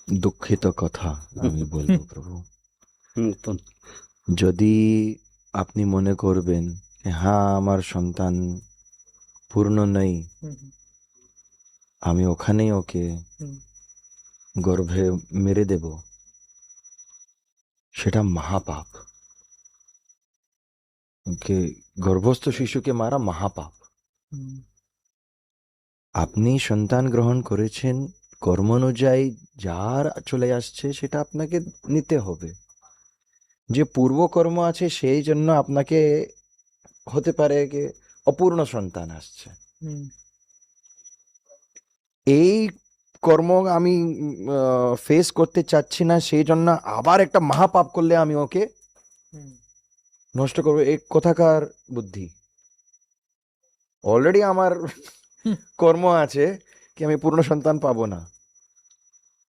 দুঃখিত কথা আমি বলবো প্রভু। তো যদি আপনি মনে করবেন হ্যাঁ আমার সন্তান পূর্ণ নেই, আমি ওখানেই ওকে গর্ভে মেরে দেব, সেটা মহাপাপ। ওকে গর্ভস্থ শিশুকে মারা মহাপাপ। আপনি সন্তান গ্রহণ করেছেন, কর্ম অনুযায়ী যার চলে আসছে সেটা আপনাকে নিতে হবে। যে পূর্বকর্ম আছে সেই জন্য আপনাকে হতে পারে যে অপূর্ণ সন্তান আসছে। এই কর্ম আমি ফেস করতে চাচ্ছি না, সেই জন্য আবার একটা মহাপাপ করলে আমি ওকে নষ্ট করবো, এই কথাকার বুদ্ধি। অলরেডি আমার কর্ম আছে কি আমি পূর্ণ সন্তান পাবো না।